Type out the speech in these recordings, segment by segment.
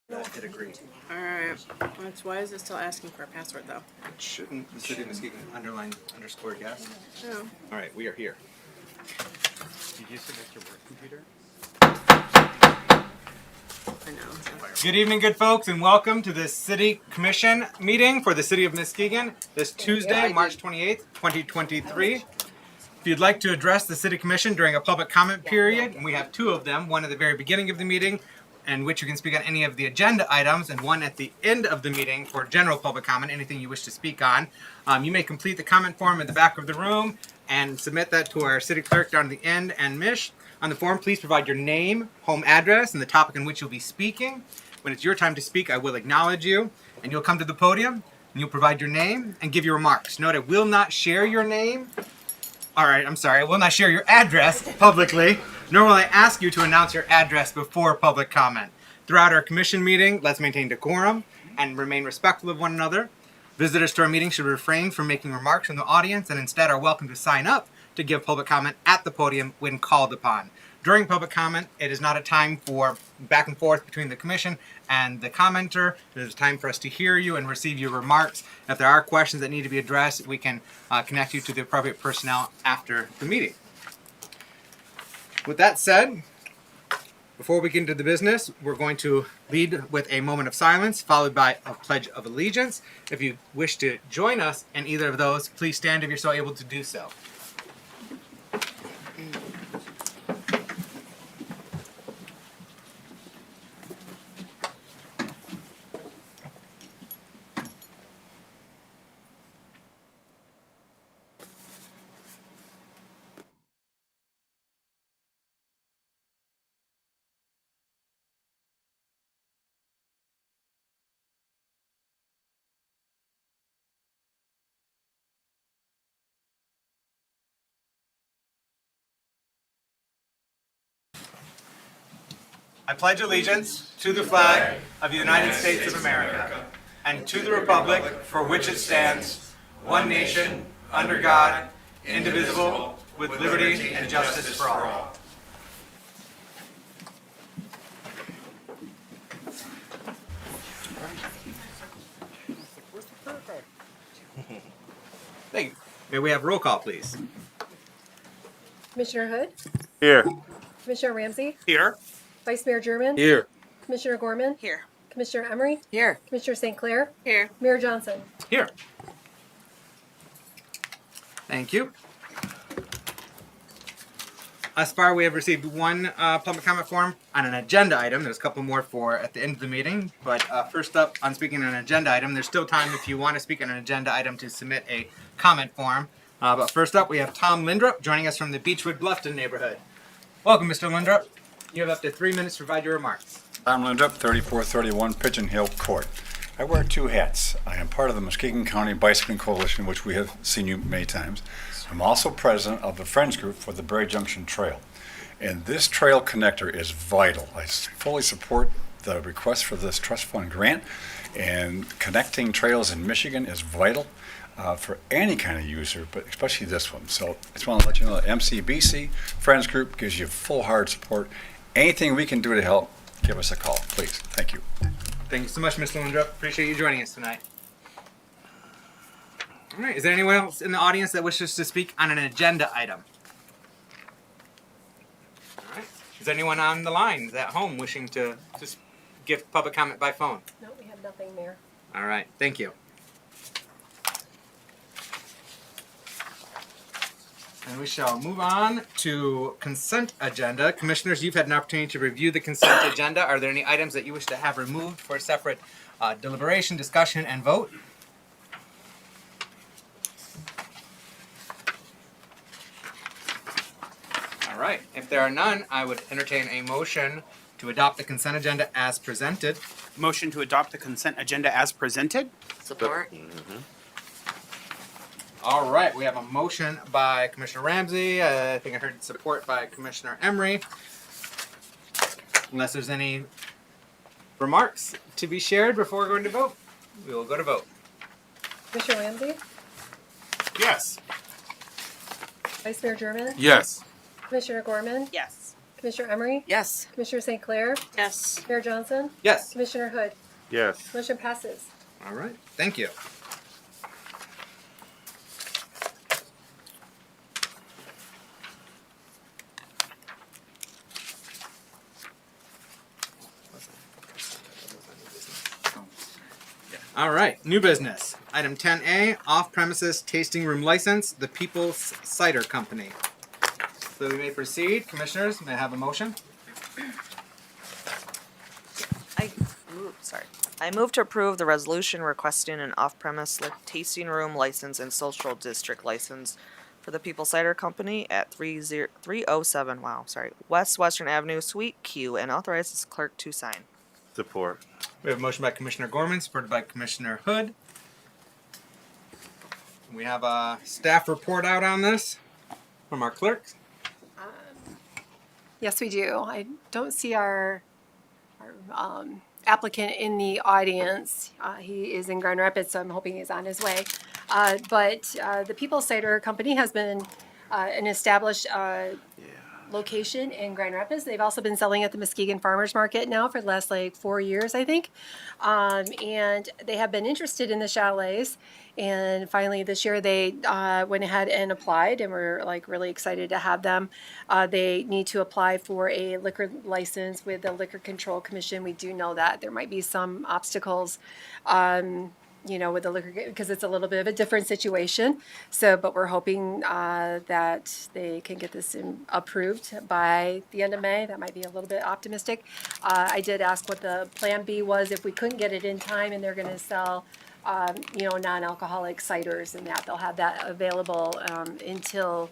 Did agree. Alright, why is it still asking for a password though? It shouldn't. The city of Muskegon _underscore yes. Oh. All right, we are here. Did you submit your work computer? I know. Good evening, good folks, and welcome to this City Commission meeting for the City of Muskegon this Tuesday, March 28th, 2023. If you'd like to address the City Commission during a public comment period, and we have two of them, one at the very beginning of the meeting, in which you can speak on any of the agenda items, and one at the end of the meeting for general public comment, anything you wish to speak on. You may complete the comment form in the back of the room and submit that to our city clerk down at the end. And Mish, on the form, please provide your name, home address, and the topic in which you'll be speaking. When it's your time to speak, I will acknowledge you, and you'll come to the podium, and you'll provide your name and give your remarks. Note, I will not share your name. All right, I'm sorry, I will not share your address publicly, nor will I ask you to announce your address before public comment. Throughout our commission meeting, let's maintain decorum and remain respectful of one another. Visitors to our meeting should refrain from making remarks from the audience and instead are welcome to sign up to give public comment at the podium when called upon. During public comment, it is not a time for back and forth between the commission and the commenter. It is time for us to hear you and receive your remarks. If there are questions that need to be addressed, we can connect you to the appropriate personnel after the meeting. With that said, before we get into the business, we're going to lead with a moment of silence, followed by a pledge of allegiance. If you wish to join us in either of those, please stand if you're so able to do so. I pledge allegiance to the flag of the United States of America and to the republic for which it stands, one nation, under God, indivisible, with liberty and justice for all. Thank you. May we have roll call, please? Commissioner Hood, Here. Commissioner Ramsey, Here. Vice Mayor German, Here. Commissioner Gorman, Here. Commissioner Emery, Here. Commissioner St. Clair, Here. Mayor Johnson. Here. Thank you. Thus far, we have received one public comment form on an agenda item. There's a couple more for at the end of the meeting. But first up, on speaking on an agenda item, there's still time if you want to speak on an agenda item to submit a comment form. But first up, we have Tom Lindrup joining us from the Beechwood Bluffton neighborhood. Welcome, Mr. Lindrup. You have up to 3 minutes to provide your remarks. I'm Lindrup, 3431 Pigeon Hill Court. I wear two hats. I am part of the Muskegon County Bicycling Coalition, which we have seen you many times. I'm also president of the Friends Group for the Berry Junction Trail. And this trail connector is vital. I fully support the request for this trust fund grant. And connecting trails in Michigan is vital for any kind of user, but especially this one. So I just want to let you know that MCBC Friends Group gives you full hard support. Anything we can do to help, give us a call, please. Thank you. Thank you so much, Mr. Lindrup. Appreciate you joining us tonight. All right, is there anyone else in the audience that wishes to speak on an agenda item? All right. Is there anyone on the line at home wishing to just give public comment by phone? No, we have nothing, Mayor. All right, thank you. And we shall move on to consent agenda. Commissioners, you've had an opportunity to review the consent agenda. Are there any items that you wish to have removed for separate deliberation, discussion, and vote? All right. If there are none, I would entertain a motion to adopt the consent agenda as presented. Motion to adopt the consent agenda as presented. Support. All right, we have a motion by Commissioner Ramsey. I think I heard support by Commissioner Emery. Unless there's any remarks to be shared before going to vote, we will go to vote. Commissioner Ramsey, Yes. Vice Mayor German, Yes. Commissioner Gorman, Yes. Commissioner Emery? Yes. Commissioner St. Clair? Yes. Mayor Johnson? Yes. Commissioner Hood? Yes. Motion passes. All right. Thank you. All right, new business. Item 10A, off-premises tasting room license, the People's Cider Company. So we may proceed. Commissioners, may I have a motion? I move to approve the resolution requesting an off-premise tasting room license and social district license for the People Cider Company at 307 West Western Avenue, Suite Q, and authorize the clerk to sign. Support. We have a motion by Commissioner Gorman, supported by Commissioner Hood. We have a staff report out on this from our clerk. Yes, we do. I don't see our applicant in the audience. He is in Grand Rapids, so I'm hoping he's on his way. But the People Cider Company has been an established location in Grand Rapids. They've also been selling at the Muskegon Farmers Market now for the last 4 years, I think. And they have been interested in the chalets. And finally this year they went ahead and applied, and we're really excited to have them. They need to apply for a liquor license with the Liquor Control Commission. We do know that there might be some obstacles with the liquor, because it's a little bit of a different situation. So, but we're hoping that they can get this approved by the end of May. That might be a little bit optimistic. I did ask what the plan B was if we couldn't get it in time, and they're going to sell, non-alcoholic ciders, and that they'll have that available until,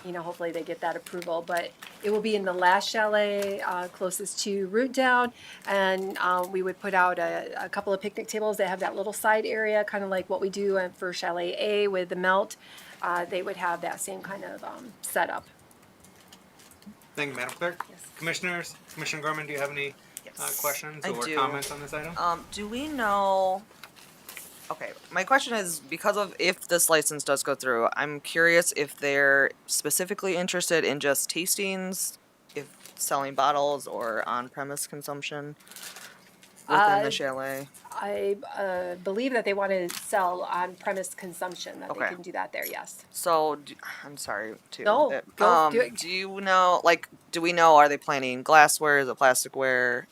hopefully they get that approval. But it will be in the last chalet closest to Root Down, and we would put out a couple of picnic tables that have that little side area, kind of like what we do for Chalet A with the melt. They would have that same kind of setup. Thank you, Madam Clerk. Yes. Commissioners, Commissioner Gorman, do you have any questions I or do. comments on this item? Do we know? Okay, my question is because of if this license does go through, I'm curious if they're specifically interested in just tastings, if selling bottles or on-premise consumption within the chalet. I believe that they want to sell on-premise consumption, that they Okay. can do that there, yes. So I'm sorry too. No, go do it. Do you know? Do we know? Are they planning glassware? Is it plasticware?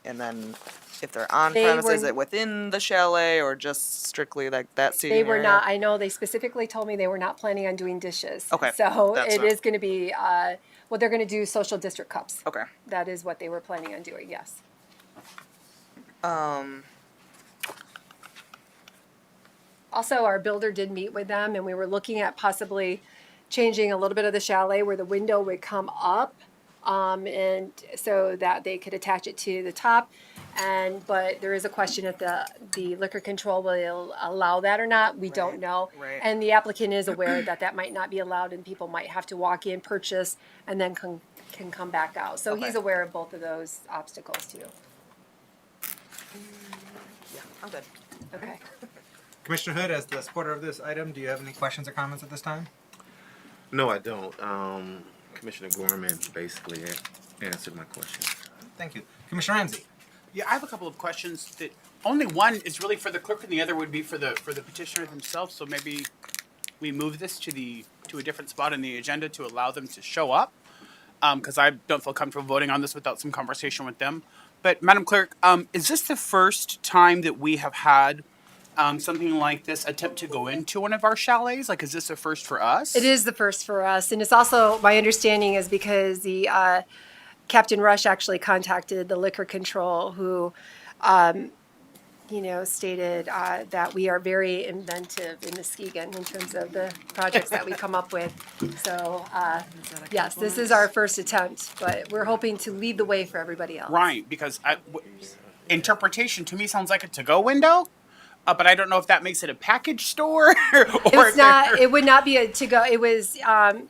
And then if they're on premise, is were- it within the chalet or just strictly like that seating They were area? not, I know they specifically told me they were not planning on doing dishes. Okay, So that's it not- is going to be, well, they're going to do social district cups. Okay. That is what they were planning on doing, yes. Also, our builder did meet with them, and we were looking at possibly changing a little bit of the chalet where the window would come up, and so that they could attach it to the top. But there is a question if the liquor control will allow that or not. We don't know. right. And the applicant is aware that that might not be allowed, and people might have to walk in, purchase, and then can come back out. So he's Okay. aware of both of those obstacles too. Yeah, I'm good. Okay. Commissioner Hood, as the supporter of this item, do you have any questions or comments at this time? No, I don't. Commissioner Gorman basically answered my question. Thank you. Commissioner Ramsey? Yeah, I have a couple of questions that only one is really for the clerk and the other would be for the petitioner themselves. So maybe we move this to a different spot in the agenda to allow them to show up. Because I don't feel comfortable voting on this without some conversation with them. But Madam Clerk, is this the first time that we have had something like this attempt to go into one of our chalets? Like, is this a first for us? It is the first for us, and it's also, my understanding is because the Captain Rush actually contacted the liquor control, who, stated that we are very inventive in Muskegon in terms of the projects that we come up with. So, yes, this is our first attempt, but we're hoping to lead the way for everybody else. Right, because interpretation to me sounds like a to-go window, but I don't know if that makes it a package store or It's not. It would not be a to go. It was.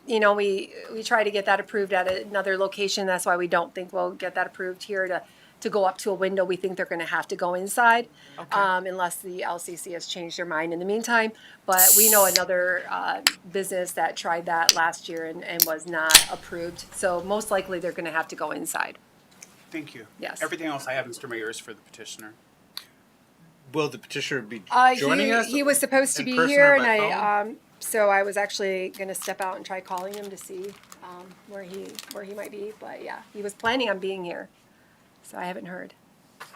We try to get that approved at another location. That's why we don't think we'll get that approved here to go up to a window, we think they're going to have to go inside, Okay. unless the LCC has changed their mind in the meantime. But we know another business that tried that last year and was not approved. So most likely they're going to have to go inside. Thank you. Yes. Everything else I have, Mr. Mayor, is for the petitioner. Will the petitioner be joining us? He was supposed to in be person here, or and by phone? so I was actually going to step out and try calling him to see where he might be. But yeah, he was planning on being here, so I haven't heard.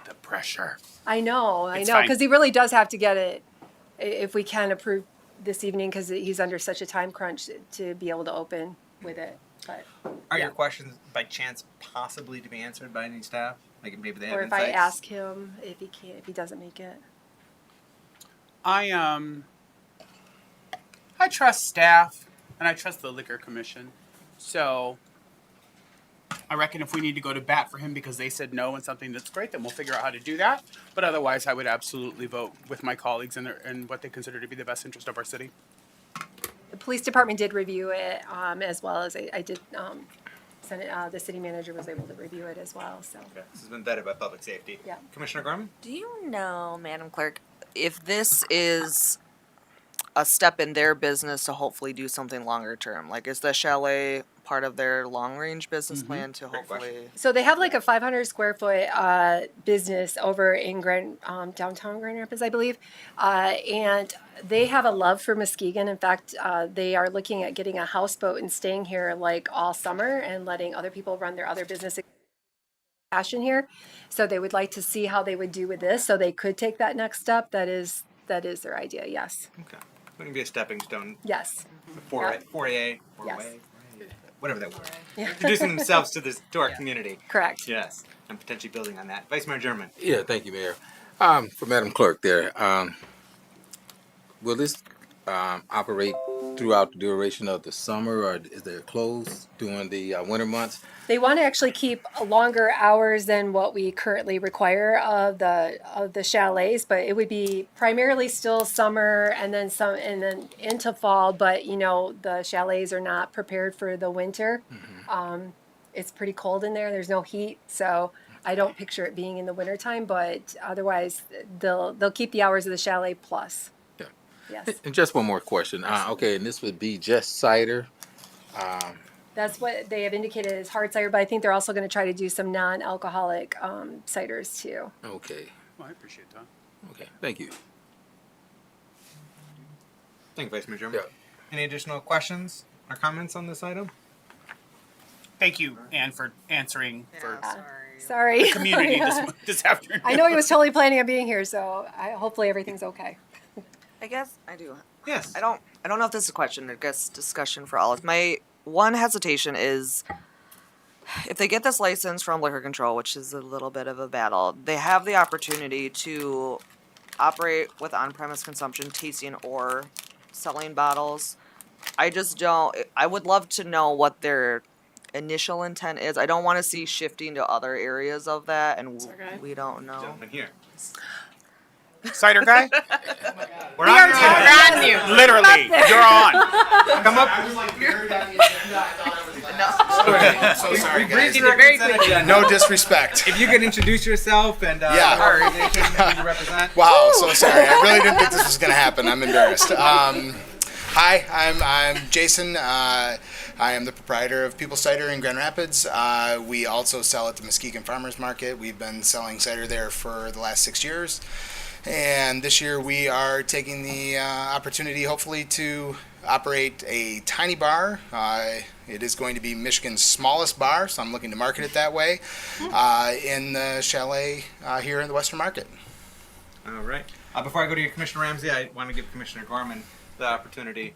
The pressure. I know, It's because fine. he really does have to get it if we can approve this evening, because he's under such a time crunch to be able to open with it. But Are yeah. your questions by chance possibly to be answered by any staff? Like maybe they have or if I insights? ask him if he doesn't make it. I trust staff and I trust the liquor commission. So I reckon if we need to go to bat for him because they said no and something that's great, then we'll figure out how to do that. But otherwise, I would absolutely vote with my colleagues and what they consider to be the best interest of our city. The police department did review it, as well as I did. The city manager was able to review it as well. So Okay, this has been vetted by public safety. Yeah. Commissioner Gorman? Do you know, Madam Clerk, if this is a step in their business to hopefully do something longer term? Like, is the chalet part of their long range business plan to Great question. hopefully? So they have like a 500 square foot business over in downtown Grand Rapids, I believe, and they have a love for Muskegon. In fact, they are looking at getting a houseboat and staying here like all summer and letting other people run their other business passion here. So they would like to see how they would do with this, so they could take that next step. That is their idea. Yes, Okay. It can be a stepping stone. yes, 4A, 4A, Yes. whatever that word. Yeah. Introducing themselves to our community. correct. Yes, and potentially building on that. Vice Mayor German. Yeah, thank you, Mayor. For Madam Clerk there, will this operate throughout the duration of the summer, or is there closed during the winter months? They want to actually keep longer hours than what we currently require of the chalets, but it would be primarily still summer and then into fall. But the chalets are not prepared for the winter. It's pretty cold in there. There's no heat, so I don't picture it being in the wintertime. But otherwise, they'll keep the hours of the chalet plus. Yeah. Yes, And just one more question. Okay, and this would be just cider. that's what they have indicated as hard cider. But I think they're also going to try to do some non-alcoholic ciders too. Okay, Well, I appreciate that. okay, thank you. Thank you, Vice Mayor German. Yeah. Any additional questions or comments on this item? Thank you, Anne, for answering for Sorry. the community this afternoon. I know he was totally planning on being here, so hopefully everything's okay. I guess I do. Yes. I don't know if this is a question. I guess discussion for all. My one hesitation is if they get this license from liquor control, which is a little bit of a battle, they have the opportunity to operate with on-premise consumption, tasting or selling bottles. I just don't. I would love to know what their initial intent is. I don't want to see shifting to other areas of that, and Okay. we don't know. Gentlemen here. Cider guy? We're on your on you. Literally, you're on. Come up. So sorry, We guys. breezed through a consent agenda. No disrespect. If you could introduce yourself and Yeah. what organization that you represent. Wow, so sorry. I really didn't think this was going to happen. I'm embarrassed. Hi, I'm Jason. I am the proprietor of People's Cider in Grand Rapids. We also sell at the Muskegon Farmers Market. We've been selling cider there for the last 6 years. And this year we are taking the opportunity, hopefully, to operate a tiny bar. It is going to be Michigan's smallest bar, so I'm looking to market it that way, in the chalet here in the Western Market. All right. Before I go to you, Commissioner Ramsey, I want to give Commissioner Gorman the opportunity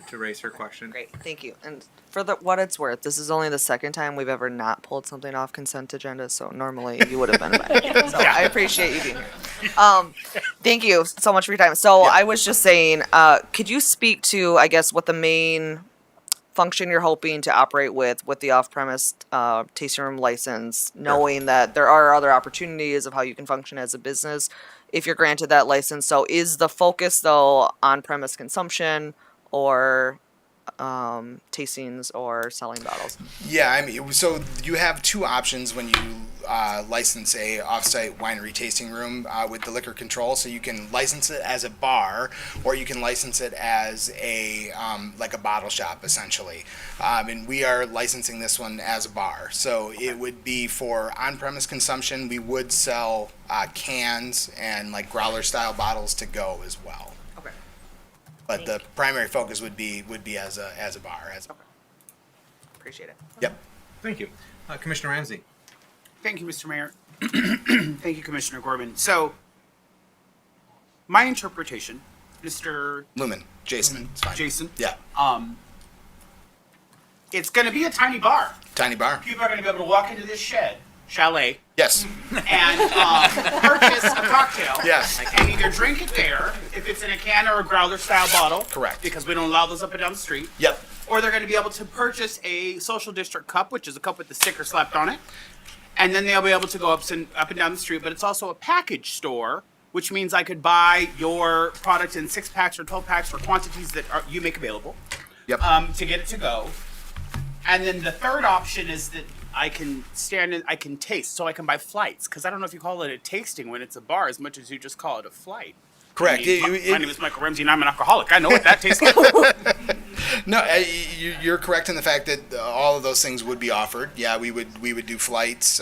to raise her question. Great, thank you. And for what it's worth, this is only the second time we've ever not pulled something off consent agenda, so normally you would have been back. So I appreciate you being here. Thank you so much for your time. So I was just saying, could you speak to, I guess, what the main function you're hoping to operate with the off-premise tasting room license, knowing that there are other opportunities of how you can function as a business if you're granted that license. So is the focus, though, on-premise consumption, or tastings or selling bottles? Yeah, I mean, so you have two options when you license a off-site winery tasting room with the liquor control. So you can license it as a bar, or you can license it as a like a bottle shop, essentially. And we are licensing this one as a bar. So it would be for on-premise consumption. We would sell cans and like growler-style bottles to go as well. Okay. But the primary focus would be as a bar. Appreciate it. Yep. Thank you. Commissioner Ramsey. Thank you, Mr. Mayor. Thank you, Commissioner Gorman. So, my interpretation, Mr. Lumen, Jason, it's fine. Jason, Yeah, it's going to be a tiny bar. tiny bar. People are going to be able to walk into this chalet, Yes. and purchase a cocktail. Yes. And either drink it there, if it's in a can or a growler-style bottle. Correct. Because we don't allow those up and down the street. Yep. Or they're going to be able to purchase a social district cup, which is a cup with the sticker slapped on it. And then they'll be able to go up and down the street. But it's also a package store, which means I could buy your product in 6-packs or 12-packs for quantities that you make available. Yep. To get it to go. And then the third option is that I can stand and I can taste, so I can buy flights. Because I don't know if you call it a tasting when it's a bar as much as you just call it a flight. Correct. I mean, my name is Michael Ramsey and I'm an alcoholic. I know what that tastes like. No, you're correct in the fact that all of those things would be offered. Yeah, we would do flights.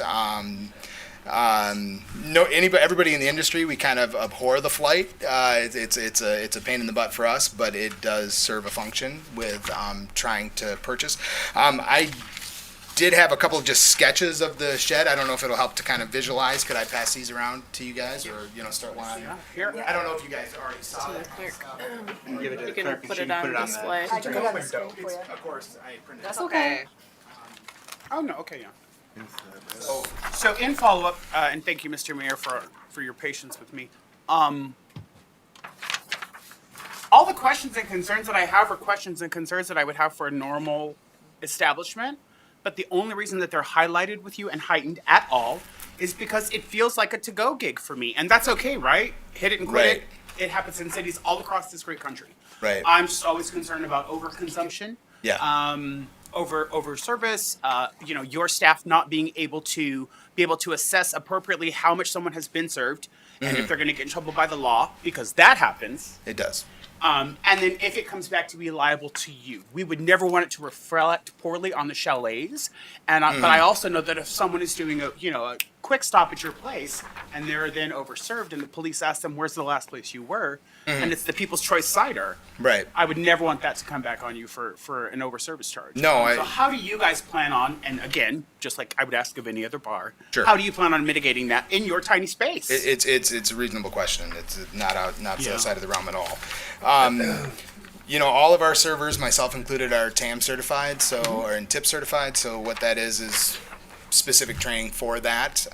Everybody in the industry, we kind of abhor the flight. It's a pain in the butt for us, but it does serve a function with trying to purchase. I did have a couple of just sketches of the shed. I don't know if it'll help to kind of visualize. Could I pass these around to you guys, or start one on Here. I don't know if you guys already saw To the that. clerk. Give it to You the can clerk and put she it can on put it on display. I can put it on the screen for you. Of course, I printed it. That's okay. Oh, no, okay, yeah. So in follow-up, and thank you, Mr. Mayor, for your patience with me. All the questions and concerns that I have are questions and concerns that I would have for a normal establishment. But the only reason that they're highlighted with you and heightened at all is because it feels like a to-go gig for me. And that's okay, right? Hit it and quit Right. it. It happens in cities all across this great country. Right. I'm just always concerned about overconsumption. Yeah. Over service, your staff not being able to assess appropriately how much someone has been served, and if they're going to get in trouble by the law, because that happens. It does. And then if it comes back to be liable to you, we would never want it to reflect poorly on the chalets. And but I also know that if someone is doing a quick stop at your place and they're then overserved, and the police ask them, "Where's the last place you were?" and it's the People's Choice cider, Right. I would never want that to come back on you for an overservice charge. No, So how do you guys plan on? And again, just like I would ask of any other bar, Sure. how do you plan on mitigating that in your tiny space? It's a reasonable question. It's not Yeah. outside of the realm at all. All of our servers, myself included, are TAM certified, or in TIP certified. So what that is specific training for that.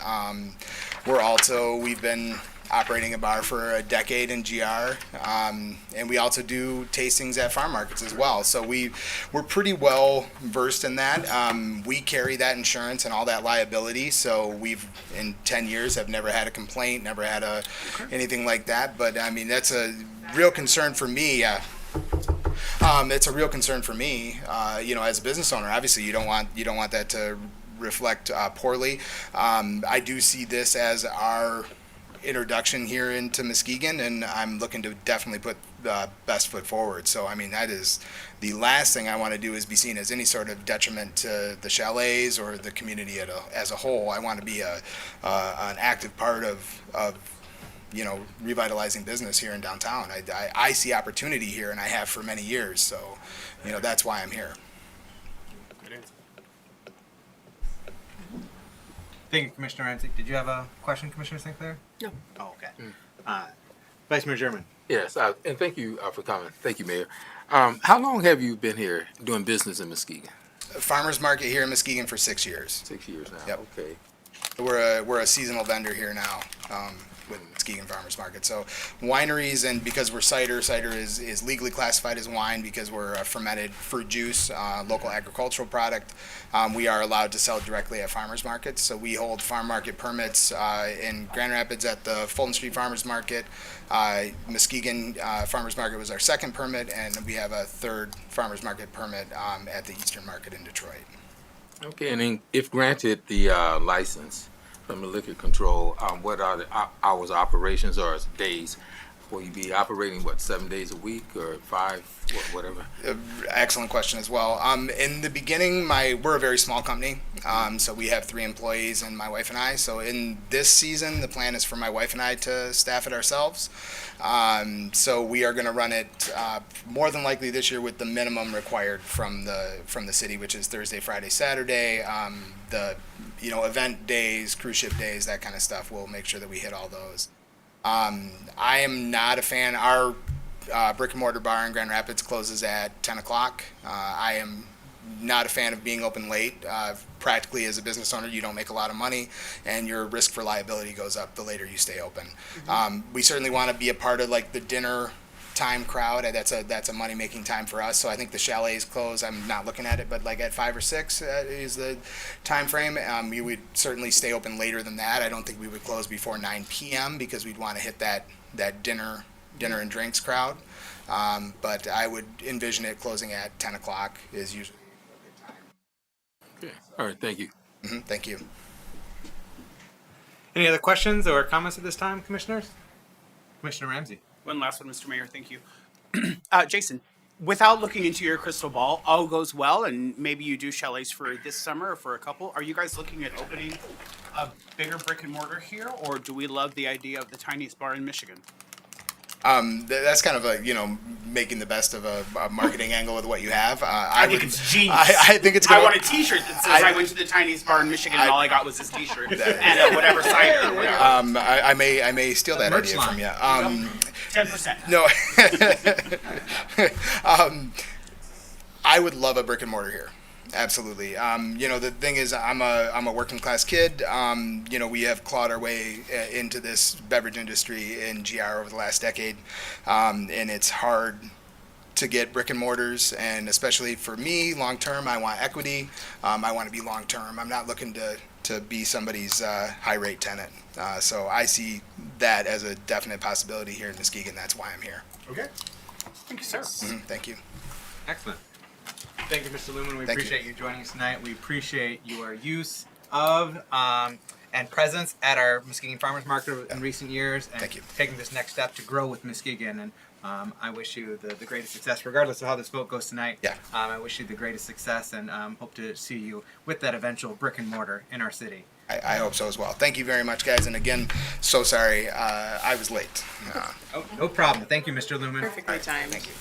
We've been operating a bar for a decade in GR, and we also do tastings at farm markets as well. So we're pretty well versed in that. We carry that insurance and all that liability. So we've in 10 years have never had a complaint, never had anything like that. But I mean that's a real concern for me. It's a real concern for me. As a business owner, obviously you don't want that to reflect poorly. I do see this as our introduction here into Muskegon, and I'm looking to definitely put the best foot forward. So I mean that is the last thing I want to do is be seen as any sort of detriment to the chalets or the community as a whole. I want to be an active part of revitalizing business here in downtown. I see opportunity here, and I have for many years. So that's why I'm here. Thank you, Commissioner Ramsey. Did you have a question, Commissioner Sinclair? No. Oh, okay. Vice Mayor German. Yes, and thank you for coming. Thank you, Mayor. How long have you been here doing business in Muskegon? Farmers market here in Muskegon for 6 years. 6 years now. Yep. Okay. We're a seasonal vendor here now. within the Muskegon Farmers Market. So wineries, and because we're cider is legally classified as wine because we're a fermented fruit juice, local agricultural product. We are allowed to sell directly at farmers markets. So we hold farm market permits in Grand Rapids at the Fulton Street Farmers Market. Muskegon Farmers Market was our second permit, and we have a third farmers market permit at the Eastern Market in Detroit. Okay, and then if granted the license from the liquor control, what are the hours of operations or days? Will you be operating, 7 days a week or 5, whatever? Excellent question as well. In the beginning, we're a very small company, so we have 3 employees and my wife and I. So in this season, the plan is for my wife and I to staff it ourselves. So we are going to run it more than likely this year with the minimum required from the city, which is Thursday, Friday, Saturday. The event days, cruise ship days, that kind of stuff. We'll make sure that we hit all those. I am not a fan. Our brick and mortar bar in Grand Rapids closes at 10 o'clock. I am not a fan of being open late. Practically, as a business owner, you don't make a lot of money, and your risk for liability goes up the later you stay open. We certainly want to be a part of like the dinner time crowd. That's a money making time for us. So I think the chalets close. I'm not looking at it, but like at 5 or 6 is the time frame. We would certainly stay open later than that. I don't think we would close before 9 p.m. because we'd want to hit that dinner and drinks crowd. But I would envision it closing at 10 o'clock is usually a good time. Okay, all right, thank you. Thank you. Any other questions or comments at this time, commissioners? Commissioner Ramsey. One last one, Mr. Mayor. Thank you. Jason, without looking into your crystal ball, all goes well, and maybe you do chalets for this summer or for a couple. Are you guys looking at opening a bigger brick and mortar here, or do we love the idea of the tiniest bar in Michigan? That's kind of making the best of a marketing angle with what you have. I think it's genius. I think it's. I want a T-shirt that says I went to the tiniest bar in Michigan and all I got was this T-shirt and whatever cider. Or whatever. I may steal that Merch idea from you. 10%. No. I would love a brick and mortar here. Absolutely. The thing is, I'm a working class kid. We have clawed our way into this beverage industry in GR over the last decade, and it's hard to get brick and mortars, and especially for me, long term, I want equity. I want to be long term. I'm not looking to be somebody's high rate tenant. So I see that as a definite possibility here in Muskegon. That's why I'm here. Okay. Thank you, sir. Thank you. Excellent. Thank you, Mr. Lumen. We Thank you. appreciate you joining us tonight. We appreciate your use of and presence at our Muskegon Farmers Market in recent years, and Thank you. taking this next step to grow with Muskegon. And I wish you the greatest success, regardless of how this vote goes tonight. Yeah. I wish you the greatest success, and hope to see you with that eventual brick and mortar in our city. I hope so as well. Thank you very much, guys. And again, so sorry I was late. Oh, no problem. Thank you, Mr. Lumen. Perfectly timed. Thank you.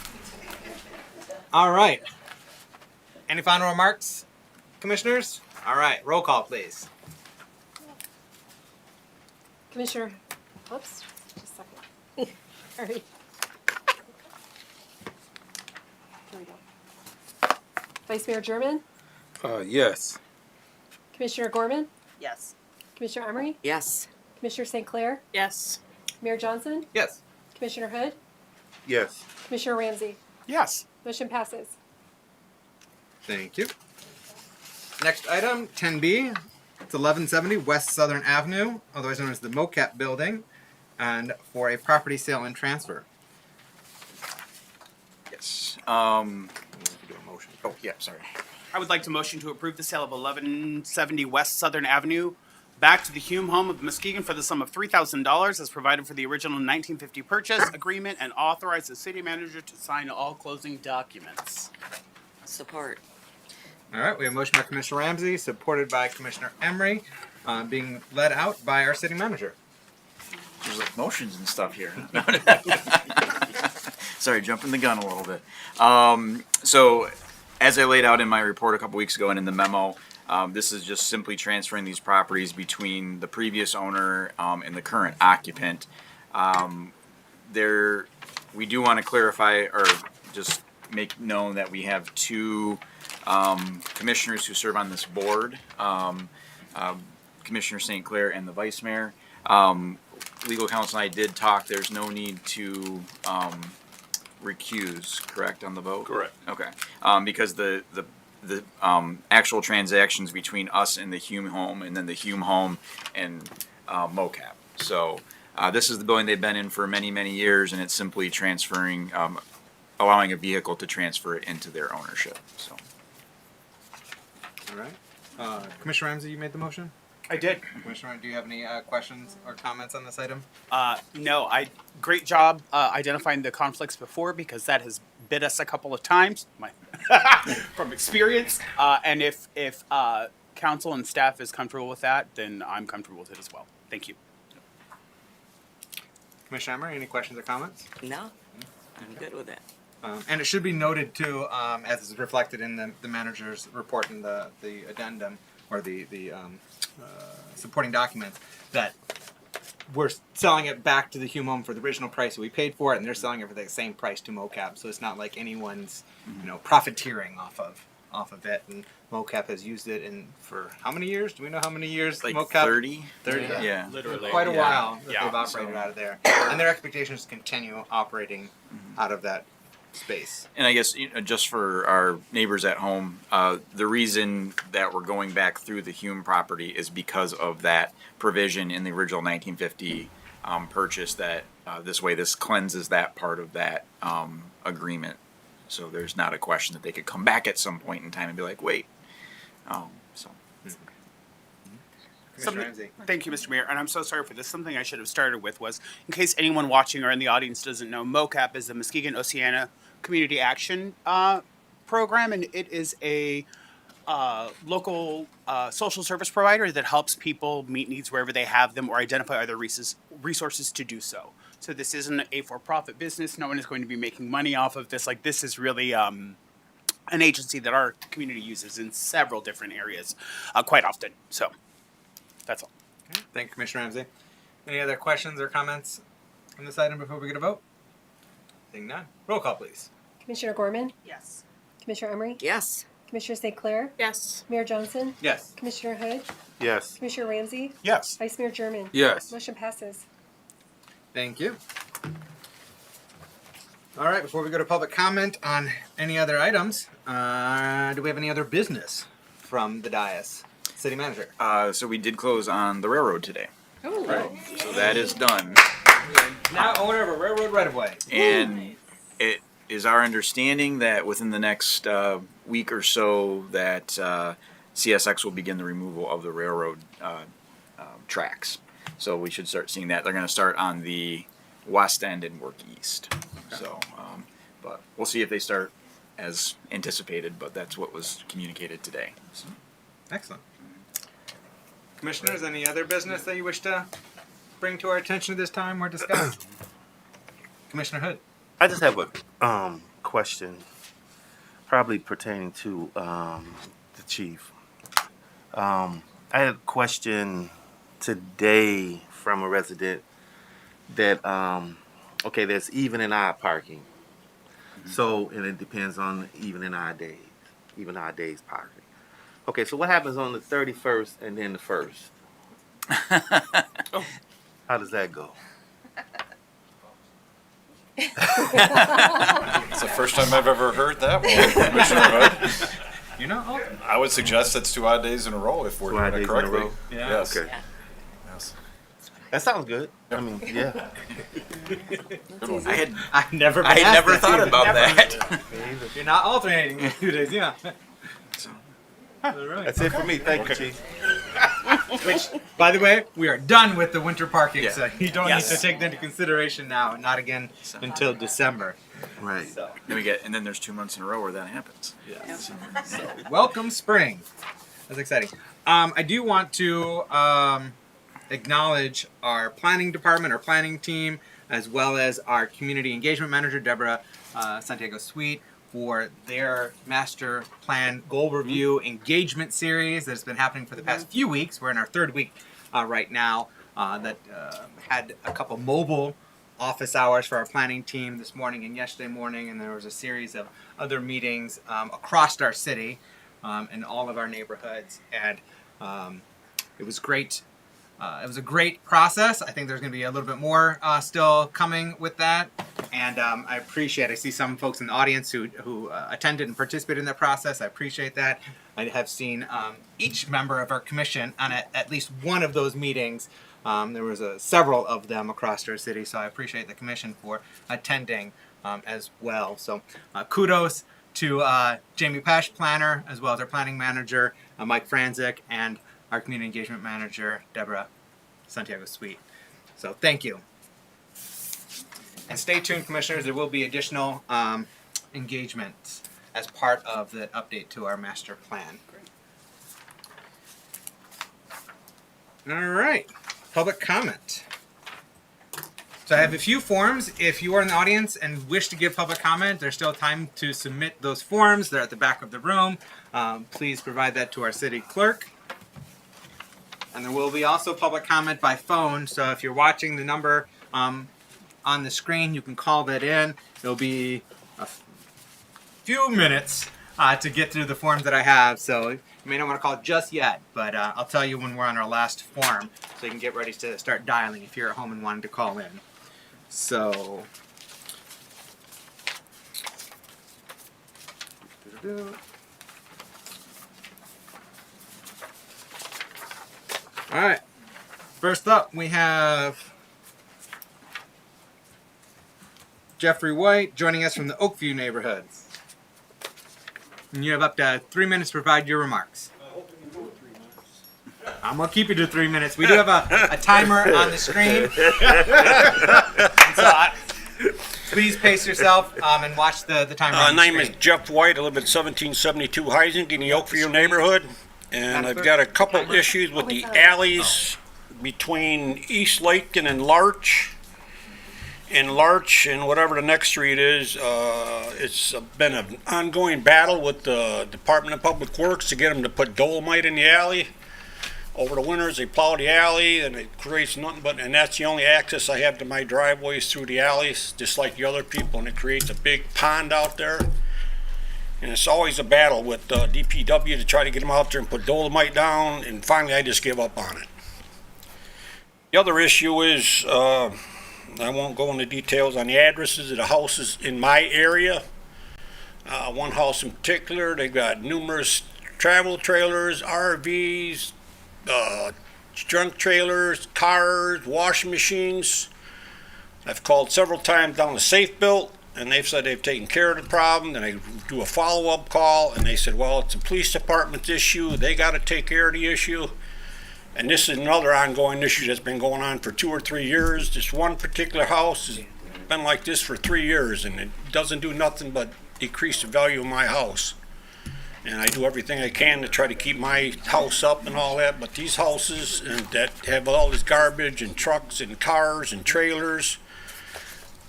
All right. Any final remarks, commissioners? All right. Roll call, please. Commissioner, whoops, just a second. Sorry. There we go. Vice Mayor German, Yes. Commissioner Gorman, Yes. Commissioner Emery, Yes. Commissioner St. Clair, Yes. Mayor Johnson, Yes. Commissioner Hood, Yes. Commissioner Ramsey. Yes. Motion passes. Thank you. Next item, 10B. It's 1170 West Southern Avenue, otherwise known as the MoCap Building, and for a property sale and transfer. Yes. Do a motion. Oh, yeah, sorry. I would like to motion to approve the sale of 1170 West Southern Avenue back to the Hume home of Muskegon for the sum of $3,000 as provided for the original 1950 purchase agreement, and authorize the city manager to sign all closing documents. Support. All right, we have a motion by Commissioner Ramsey, supported by Commissioner Emery, being led out by our city manager. There's like motions and stuff here. Sorry, jumping the gun a little bit. So, as I laid out in my report a couple weeks ago and in the memo, this is just simply transferring these properties between the previous owner and the current occupant. We do want to clarify or just make known that we have two commissioners who serve on this board, Commissioner St. Clair and the Vice Mayor. legal counsel and I did talk. There's no need to recuse, correct, on the vote? Correct. Okay, because the actual transactions between us and the Hume home, and then the Hume home and MoCap. So this is the building they've been in for many, many years, and it's simply transferring, allowing a vehicle to transfer it into their ownership. So. All right. Commissioner Ramsey, you made the motion? I did. Commissioner, do you have any questions or comments on this item? No, great job identifying the conflicts before, because that has bit us a couple of times from experience. And if council and staff is comfortable with that, then I'm comfortable with it as well. Thank you. Commissioner Emery, any questions or comments? No, I'm good with it. And it should be noted too, as is reflected in the manager's report in the addendum or the supporting documents, that we're selling it back to the Hume home for the original price that we paid for it, and they're selling it for the same price to MoCap. So it's not like anyone's, profiteering off of it. And MoCap has used it for how many years? Do we know how many years? Like MoCap? 30? Yeah. Literally. Quite a Yeah. while that Yeah. they've operated out of there. And their expectation is to continue operating out of that space. And I guess just for our neighbors at home, the reason that we're going back through the Hume property is because of that provision in the original 1950 purchase. That this cleanses that part of that agreement. So there's not a question that they could come back at some point in time and be like, wait. Commissioner Ramsey. Thank you, Mr. Mayor. And I'm so sorry for this. Something I should have started with was, in case anyone watching or in the audience doesn't know, MoCap is the Muskegon Oceana Community Action Program, and it is a local social service provider that helps people meet needs wherever they have them or identify other resources to do so. So this isn't a for-profit business. No one is going to be making money off of this. Like, this is really an agency that our community uses in several different areas quite often. So that's all. Okay. Thank you, Commissioner Ramsey. Any other questions or comments on this item before we get a vote? Seeing none. Roll call, please. Commissioner Gorman? Yes. Commissioner Emery? Yes. Commissioner St. Clair? Yes. Mayor Johnson? Yes. Commissioner Hood? Yes. Commissioner Ramsey? Yes. Vice Mayor German? Yes. Motion passes. Thank you. All right, before we go to public comment on any other items, do we have any other business from the dais? City Manager. So we did close on the railroad today. Oh. So that is done. Now owner of a railroad right-of-way. And it is our understanding that within the next week or so that CSX will begin the removal of the railroad tracks. So we should start seeing that. They're going to start on the west end and work east. So, but we'll see if they start as anticipated, but that's what was communicated today. So. Excellent. Commissioners, any other business that you wish to bring to our attention at this time or discuss? Commissioner Hood. I just have a question, probably pertaining to the chief. I had a question today from a resident that there's even and odd parking. So, and it depends on even and odd days parking. Okay, so what happens on the 31st and then the 1st? How does that go? It's the first time I've ever heard that one, Commissioner Hood. You know? I would suggest that's 2 odd days in a row if we're 2 odd doing it days in a correctly. row? Yeah. Yes. Okay. Yes. That sounds good. I mean, yeah. Good one. I've never been I had asked never that thought either. about Never. that. You're not alternating in 2 days, yeah. All right. That's it for me. Thank you, Chief. Which, by the way, we are done with the winter parking, Yeah. so you don't Yes. need to take that into consideration now, and not again until December. Right. So, And then there's 2 months in a row where that happens. welcome spring. That's exciting. I do want to acknowledge our planning department, our planning team, as well as our community engagement manager, Deborah Santiago Sweet, for their master plan goal review engagement series that has been happening for the past few weeks. We're in our 3rd week right now. That had a couple mobile office hours for our planning team this morning and yesterday morning, and there was a series of other meetings across our city in all of our neighborhoods, and it was great it was a great process. I think there's going to be a little bit more still coming with that. And I appreciate, I see some folks in the audience who attended and participated in that process. I appreciate that. I have seen each member of our commission on at least one of those meetings. There was several of them across our city, so I appreciate the commission for attending as well. So kudos to Jamie Pesh, planner, as well as our planning manager, Mike Franzik, and our community engagement manager, Deborah Santiago Sweet. So thank you. And stay tuned, commissioners. There will be additional engagements as part of the update to our master plan. All right, public comment. So I have a few forms. If you are in the audience and wish to give public comment, there's still time to submit those forms. They're at the back of the room. Please provide that to our city clerk. And there will be also public comment by phone. So if you're watching the number on the screen, you can call that in. It'll be a few minutes to get through the forms that I have. So you may not want to call just yet, but I'll tell you when we're on our last form so you can get ready to start dialing if you're at home and wanted to call in. So, all right. First up, we have Jeffrey White joining us from the Oakview neighborhood. And you have up to 3 minutes to provide your remarks. I'm going to keep you to 3 minutes. We do have a timer on the screen. So please pace yourself and watch the timer on the name screen. is Jeff White. I live at 1772 Heising in the Oakview neighborhood. And I've got a couple issues with the alleys between East Lakin and Larch. And Larch and whatever the next street is, it's been an ongoing battle with the Department of Public Works to get them to put dolomite in the alley. Over the winters, they plow the alley, and it creates nothing but, and that's the only access I have to my driveways through the alleys, just like the other people, and it creates a big pond out there. And it's always a battle with DPW to try to get them out there and put dolomite down, and finally I just give up on it. The other issue is, I won't go into details on the addresses of the houses in my area. One house in particular, they've got numerous travel trailers, RVs, junk trailers, cars, washing machines. I've called several times down to Safe Built, and they've said they've taken care of the problem. Then I do a follow-up call, and they said, well, it's a police department's issue. They got to take care of the issue. And this is another ongoing issue that's been going on for 2 or 3 years. This one particular house has been like this for 3 years, and it doesn't do nothing but decrease the value of my house. And I do everything I can to try to keep my house up and all that, but these houses that have all this garbage and trucks and cars and trailers,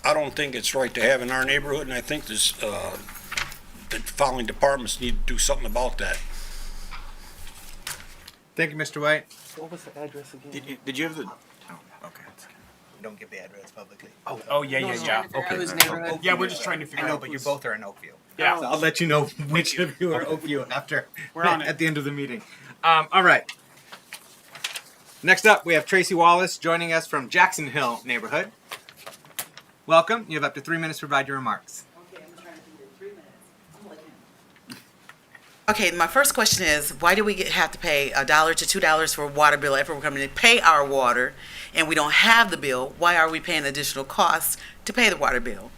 I don't think it's right to have in our neighborhood, and I think the following departments need to do something about that. Thank you, Mr. White. What was the address again? Did you have the? Oh, okay. Don't give the address publicly. Oh yeah. Okay. Yeah, we're just trying to figure I know, out. but you both are in Oakview. Yeah. So I'll let you know which of you are Oakview after We're on it. at the end of the meeting. All right. Next up, we have Tracy Wallace joining us from Jackson Hill neighborhood. Welcome. You have up to 3 minutes to provide your remarks. Okay, I'm trying to keep it 3 minutes. I'm like him. Okay, my first question is, why do we have to pay $1 to $2 for a water bill if we're coming to pay our water and we don't have the bill? Why are we paying additional costs to pay the water bill?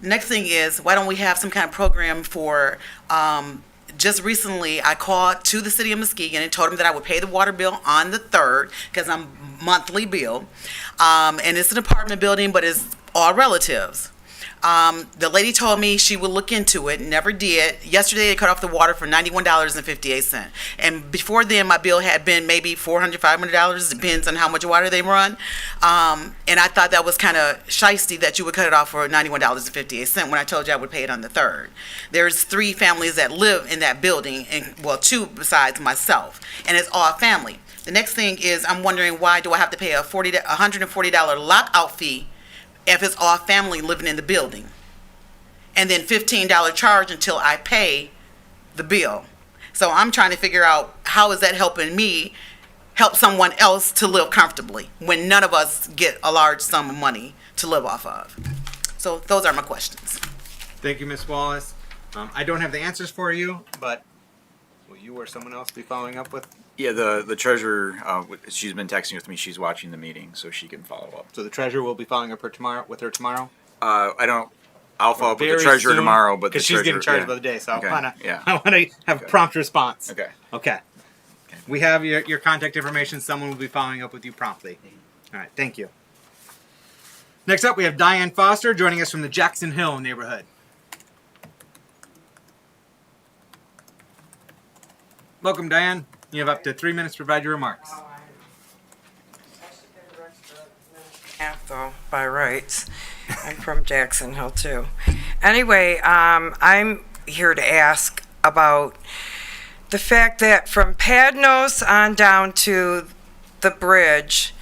Next thing is, why don't we have some kind of program for, just recently I called to the city of Muskegon and told them that I would pay the water bill on the 3rd because I'm monthly bill. And it's an apartment building, but it's all relatives. The lady told me she would look into it, never did. Yesterday they cut off the water for $91.58. And before then my bill had been maybe $400, $500, depends on how much water they run. And I thought that was kind of shisty that you would cut it off for $91.58 when I told you I would pay it on the 3rd. There's 3 families that live in that building, and well, 2 besides myself, and it's all family. The next thing is, I'm wondering, why do I have to pay a $140 lockout fee if it's all family living in the building, and then $15 charge until I pay the bill? So I'm trying to figure out, how is that helping me help someone else to live comfortably when none of us get a large sum of money to live off of. So those are my questions. Thank you, Ms. Wallace. I don't have the answers for you, but will you or someone else be following up with? Yeah, the treasurer, she's been texting with me. She's watching the meeting, so she can follow up. So the treasurer will be following up with her tomorrow. I'll follow up with the Very treasurer soon, tomorrow, but the because she's getting treasurer- charged by the day, so Okay, I want to have a prompt response. Okay. Okay. We have your contact information. Someone will be following up with you promptly. All right. Thank you. Next up, we have Diane Foster joining us from the Jackson Hill neighborhood. Welcome, Diane. You have up to 3 minutes to provide your remarks. Half though, by rights. I'm from Jackson Hill too. Anyway, I'm here to ask about the fact that from Padnos on down to the bridge,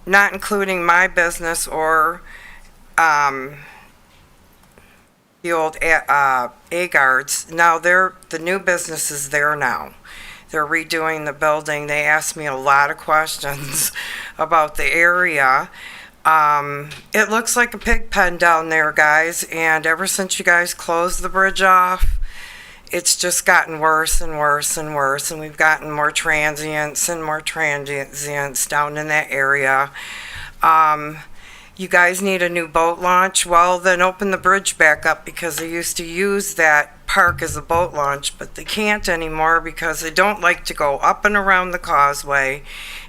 not including my business or the old A-Guards, now the new business is there now. They're redoing the building. They asked me a lot of questions about the area. It looks like a pig pen down there, guys, and ever since you guys closed the bridge off, it's just gotten worse and worse and worse, and we've gotten more transients down in that area. You guys need a new boat launch? Well, then open the bridge back up, because they used to use that park as a boat launch, but they can't anymore because they don't like to go up and around the causeway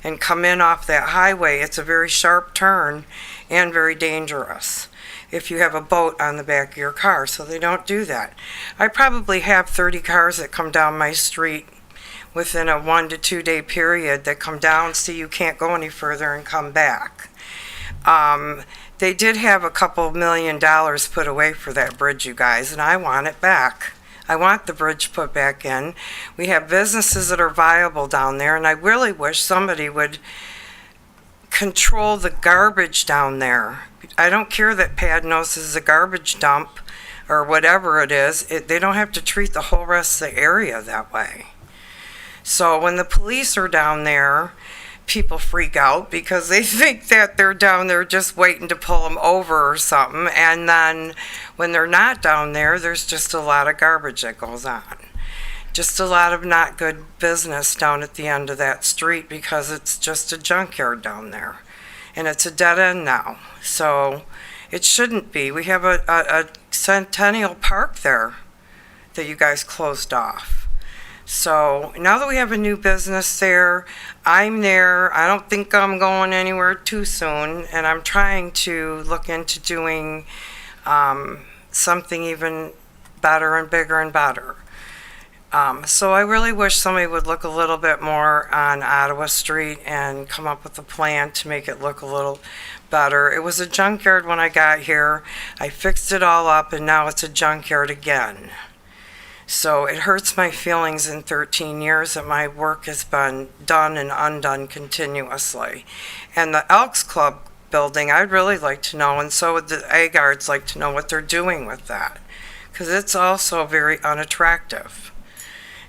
and come in off that highway. It's a very sharp turn and very dangerous if you have a boat on the back of your car, so they don't do that. I probably have 30 cars that come down my street within a 1 to 2 day period that come down, see you can't go any further, and come back. They did have a couple $1 million put away for that bridge, you guys, and I want it back. I want the bridge put back in. We have businesses that are viable down there, and I really wish somebody would control the garbage down there. I don't care that Padnos is a garbage dump or whatever it is. They don't have to treat the whole rest of the area that way. So when the police are down there, people freak out because they think that they're down there just waiting to pull them over or something, and then when they're not down there, there's just a lot of garbage that goes on. Just a lot of not good business down at the end of that street because it's just a junkyard down there, and it's a dead end now, so it shouldn't be. We have a Centennial Park there that you guys closed off. So now that we have a new business there, I'm there. I don't think I'm going anywhere too soon, and I'm trying to look into doing something even better and bigger and better. So I really wish somebody would look a little bit more on Ottawa Street and come up with a plan to make it look a little better. It was a junkyard when I got here. I fixed it all up, and now it's a junkyard again. So it hurts my feelings in 13 years that my work has been done and undone continuously. And the Elks Club building, I'd really like to know, and so would the A-Guards like to know what they're doing with that, because it's also very unattractive.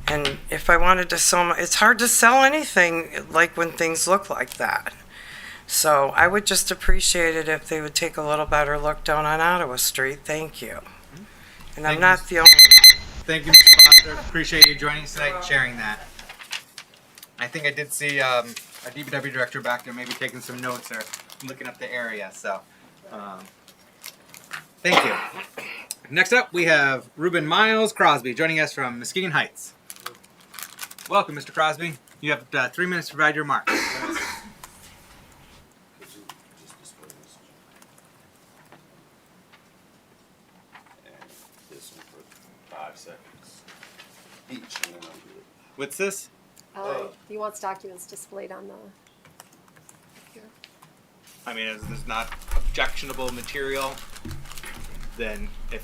And if I wanted to sell, it's hard to sell anything like when things look like that. So I would just appreciate it if they would take a little better look down on Ottawa Street. Thank you. And I'm not the only. Thank you, Ms. Foster. Appreciate you joining us tonight and sharing that. I think I did see our DPW director back there maybe taking some notes or looking up the area, so thank you. Next up, we have Ruben Miles Crosby joining us from Muskegon Heights. Welcome, Mr. Crosby. You have 3 minutes to provide your remarks. What's this? He wants documents displayed on the computer. I mean, if there's not objectionable material, then if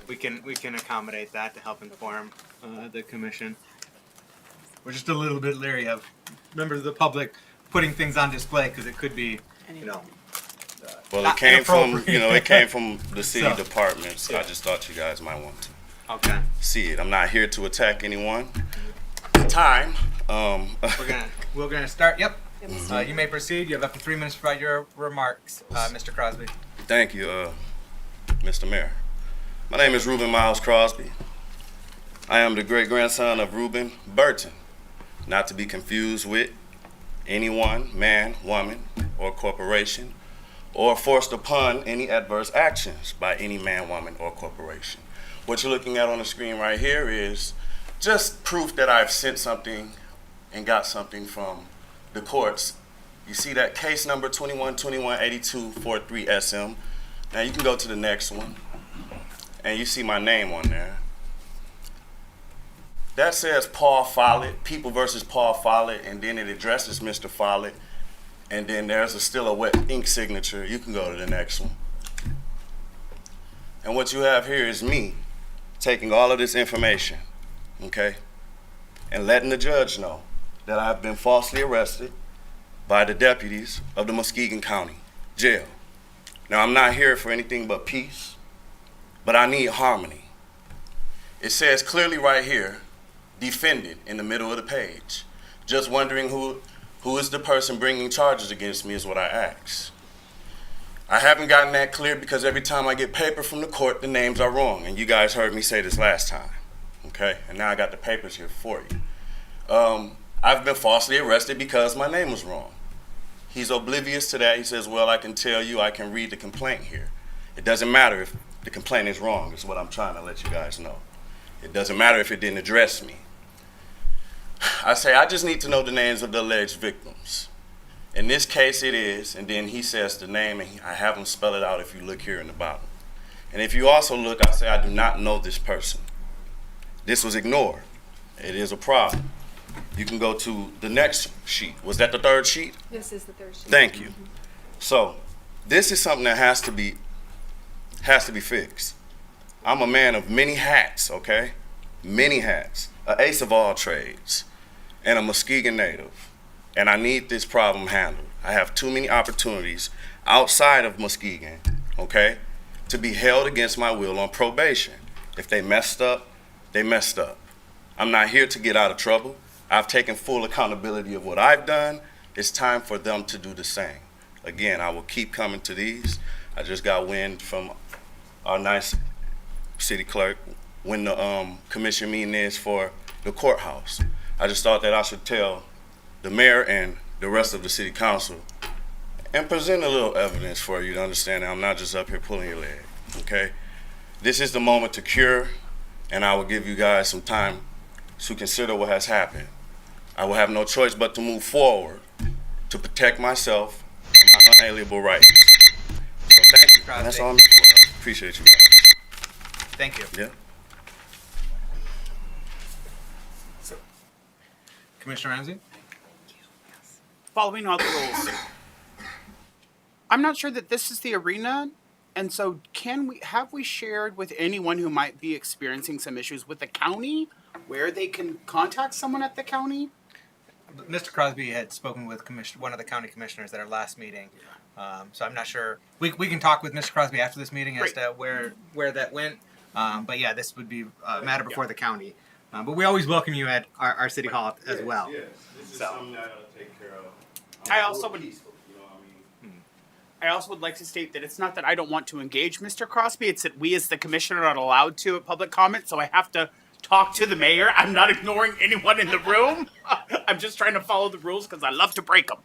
we can accommodate that to help inform the commission. We're just a little bit leery of members of the public putting things on display because it could be, you know. Well, not it came from inappropriate. it came from the city So, department. So yeah. I just thought you guys might want to Okay. see it. I'm not here to attack anyone. At the time, We're gonna start. Yep. You may proceed. You have up to 3 minutes to provide your remarks, Mr. Crosby. Thank you, Mr. Mayor. My name is Reuben Miles Crosby. I am the great-grandson of Reuben Burton, not to be confused with anyone, man, woman, or corporation, or forced upon any adverse actions by any man, woman, or corporation. What you're looking at on the screen right here is just proof that I've sent something and got something from the courts. You see that case number 21-21-8243-SM. Now you can go to the next one, and you see my name on there. That says Paul Follett, People versus Paul Follett, and then it addresses Mr. Follett, and then there's still a wet ink signature. You can go to the next one. And what you have here is me taking all of this information, okay, and letting the judge know that I've been falsely arrested by the deputies of the Muskegon County Jail. Now, I'm not here for anything but peace, but I need harmony. It says clearly right here, defendant in the middle of the page. Just wondering who is the person bringing charges against me is what I ask. I haven't gotten that clear because every time I get paper from the court, the names are wrong. And you guys heard me say this last time, okay? And now I got the papers here for you. I've been falsely arrested because my name was wrong. He's oblivious to that. He says, well, I can tell you, I can read the complaint here. It doesn't matter if the complaint is wrong, is what I'm trying to let you guys know. It doesn't matter if it didn't address me. I say, I just need to know the names of the alleged victims. In this case, it is, and then he says the name, and I have him spell it out if you look here in the bottom. And if you also look, I say, I do not know this person. This was ignored. It is a problem. You can go to the next sheet. Was that the third sheet? This is the third sheet. Thank you. So, this is something that has to be fixed. I'm a man of many hats, okay? Many hats. An ace of all trades. And a Muskegon native. And I need this problem handled. I have too many opportunities outside of Muskegon, okay, to be held against my will on probation. If they messed up, they messed up. I'm not here to get out of trouble. I've taken full accountability of what I've done. It's time for them to do the same. Again, I will keep coming to these. I just got wind from our nice city clerk when the commission meeting is for the courthouse. I just thought that I should tell the mayor and the rest of the city council and present a little evidence for you to understand that I'm not just up here pulling your leg, okay? This is the moment to cure, and I will give you guys some time to consider what has happened. I will have no choice but to move forward to protect myself and my unalienable rights. So thank you, and that's all I'm here for. I appreciate you guys. Thank you. Yeah. Commissioner Ramsey? Following all the rules. I'm not sure that this is the arena, and so have we shared with anyone who might be experiencing some issues with the county where they can contact someone at the county? Mr. Crosby had spoken with one of the county commissioners at our last meeting, so I'm not sure. We can talk with Mr. Crosby after this meeting as to where that went. But yeah, this would be a matter before the county. But we always welcome you at our city hall as well. Yes, this is something that I'll take care of. I also would like to state that it's not that I don't want to engage Mr. Crosby, it's that we as the commissioner are not allowed to at public comment, so I have to talk to the mayor. I'm not ignoring anyone in the room. I'm just trying to follow the rules because I love to break them.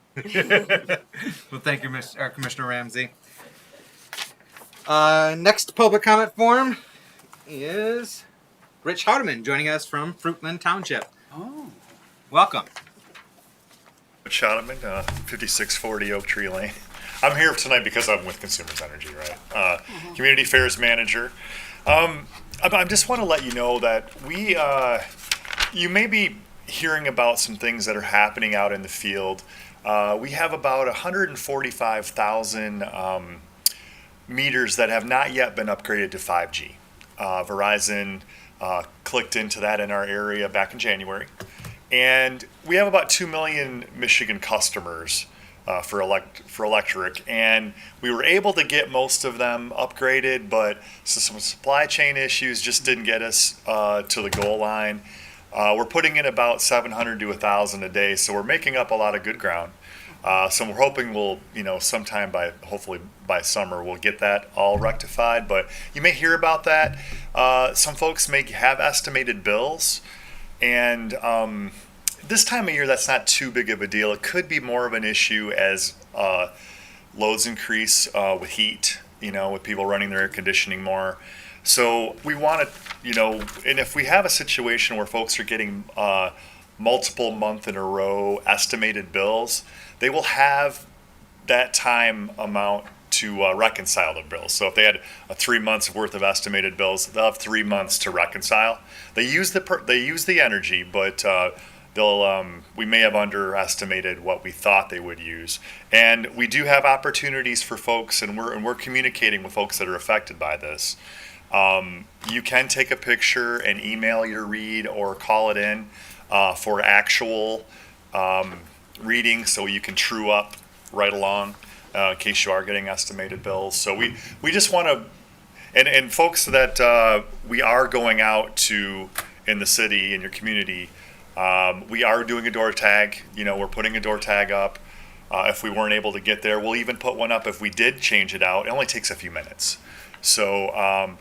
Well, thank you, Commissioner Ramsey. Next public comment forum is Rich Hardeman joining us from Fruitland Township. Oh. Welcome. Rich Hardeman, 5640 Oak Tree Lane. I'm here tonight because I'm with Consumers Energy, right? Community Affairs Manager. I just want to let you know that you may be hearing about some things that are happening out in the field. We have about 145,000 meters that have not yet been upgraded to 5G. Verizon clicked into that in our area back in January. And we have about 2 million Michigan customers for electric, and we were able to get most of them upgraded, but some supply chain issues just didn't get us to the goal line. We're putting in about 700 to 1,000 a day, so we're making up a lot of good ground. So we're hoping we'll, sometime hopefully by summer, we'll get that all rectified. But you may hear about that. Some folks may have estimated bills, and this time of year, that's not too big of a deal. It could be more of an issue as loads increase with heat, with people running their air conditioning more. So we want to, and if we have a situation where folks are getting multiple month in a row estimated bills, they will have that time amount to reconcile the bills. So if they had 3 months worth of estimated bills, they'll have 3 months to reconcile. They use the energy, but we may have underestimated what we thought they would use. And we do have opportunities for folks, and we're communicating with folks that are affected by this. You can take a picture and email your read or call it in for actual readings, so you can true up right along in case you are getting estimated bills. So we just want to, and folks that we are going out to in the city, in your community, we are doing a door tag. We're putting a door tag up. If we weren't able to get there, we'll even put one up if we did change it out. It only takes a few minutes. So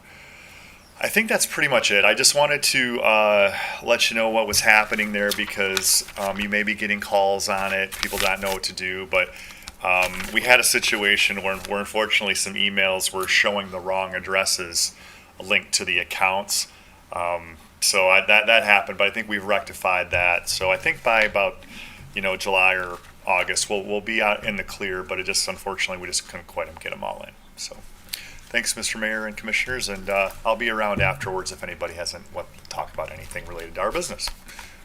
I think that's pretty much it. I just wanted to let you know what was happening there, because you may be getting calls on it. People don't know what to do. But we had a situation where unfortunately some emails were showing the wrong addresses linked to the accounts. So that happened, but I think we've rectified that. So I think by about July or August we'll be out in the clear. But it just, unfortunately, we just couldn't quite get them all in. So thanks, Mr. Mayor and Commissioners, and I'll be around afterwards if anybody hasn't want to talk about anything related to our business.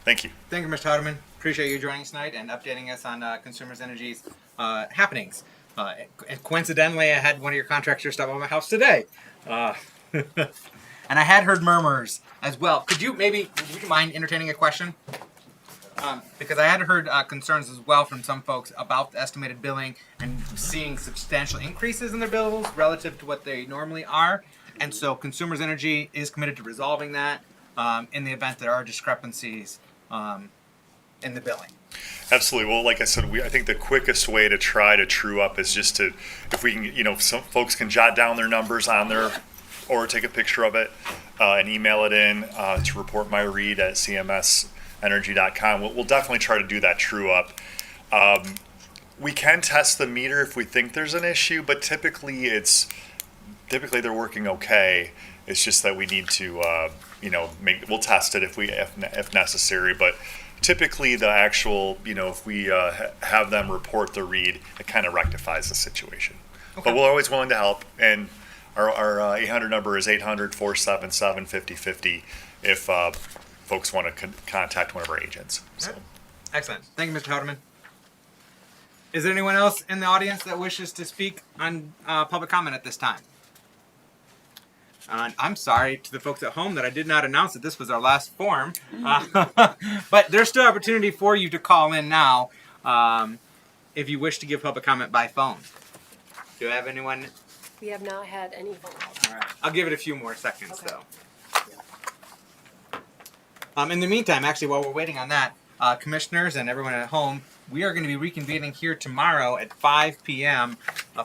Thank you. Thank you, Mr. Hardeman. Appreciate you joining us tonight and updating us on Consumers Energy's happenings. And coincidentally, I had one of your contractors stop by my house today. And I had heard murmurs as well. Would you mind entertaining a question? Because I had heard concerns as well from some folks about the estimated billing and seeing substantial increases in their bills relative to what they normally are. And so Consumers Energy is committed to resolving that in the event there are discrepancies in the billing. Absolutely. Well, like I said, I think the quickest way to try to true up is just to, if we can, some folks can jot down their numbers on there or take a picture of it and email it in to reportmyread@cmsenergy.com. We'll definitely try to do that true up. We can test the meter if we think there's an issue, but typically they're working okay. It's just that we need to, we'll test it if necessary, but typically the actual, if we have them report the read, it kind of rectifies the situation. Okay. But we're always willing to help, and our 800 number is 800-477-5050 if folks want to contact one of our agents. So. Right. Excellent. Thank you, Mr. Hardeman. Is there anyone else in the audience that wishes to speak on public comment at this time? I'm sorry to the folks at home that I did not announce that this was our last forum. But there's still opportunity for you to call in now if you wish to give public comment by phone. Do I have anyone? We have not had any phone calls. All right. I'll give it a few more seconds, though. In the meantime, actually, while we're waiting on that, commissioners and everyone at home, we are going to be reconvening here tomorrow at 5 p.m.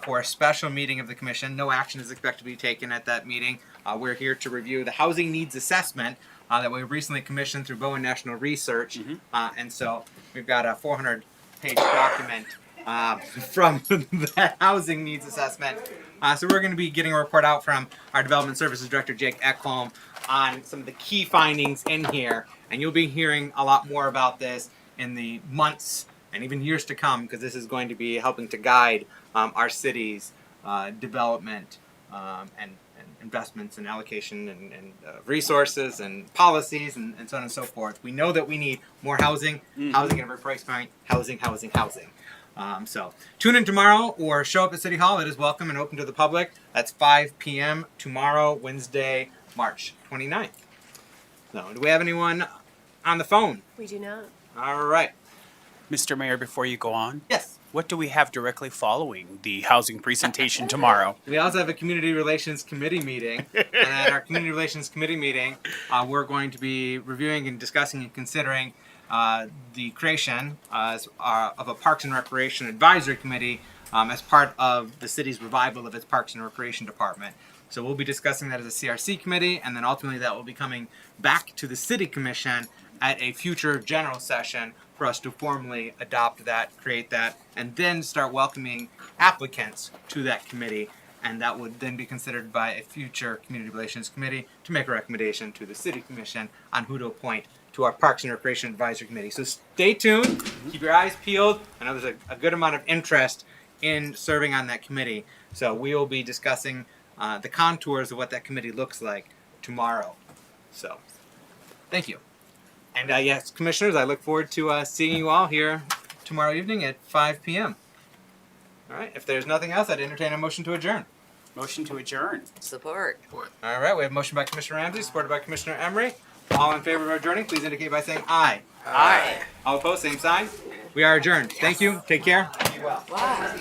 For a special meeting of the commission. No action is expected to be taken at that meeting. We're here to review the housing needs assessment that we recently commissioned through Bowen National Research. And so we've got a 400-page document from that housing needs assessment. So we're going to be getting a report out from our Development Services Director, Jake Ekholm, on some of the key findings in here. And you'll be hearing a lot more about this in the months and even years to come, because this is going to be helping to guide our city's development and investments and allocation and resources and policies and so on and so forth. We know that we need more housing, housing at every price point, housing. So tune in tomorrow or show up at City Hall. It is welcome and open to the public. That's 5 p.m. tomorrow, Wednesday, March 29th. So do we have anyone on the phone? We do not. All right. Mr. Mayor, before you go on. Yes. what do we have directly following the housing presentation tomorrow? We also have a Community Relations Committee meeting. And at our Community Relations Committee meeting, we're going to be reviewing and discussing and considering the creation of a Parks and Recreation Advisory Committee as part of the city's revival of its Parks and Recreation Department. So we'll be discussing that as a CRC committee, and then ultimately that will be coming back to the City Commission at a future general session for us to formally adopt that, create that, and then start welcoming applicants to that committee. And that would then be considered by a future Community Relations Committee to make a recommendation to the City Commission on who to appoint to our Parks and Recreation Advisory Committee. So stay tuned, keep your eyes peeled. I know there's a good amount of interest in serving on that committee. So we will be discussing the contours of what that committee looks like tomorrow. So, thank you. And yes, commissioners, I look forward to seeing you all here tomorrow evening at 5 p.m. All right, if there's nothing else, I'd entertain a motion to adjourn. Motion to adjourn. Support. All right, we have a motion by Commissioner Ramsey, supported by Commissioner Emery. All in favor of adjourning, please indicate by saying aye. Aye. All opposed, same sign. We are adjourned. Thank you. Take care. Be well. Wow.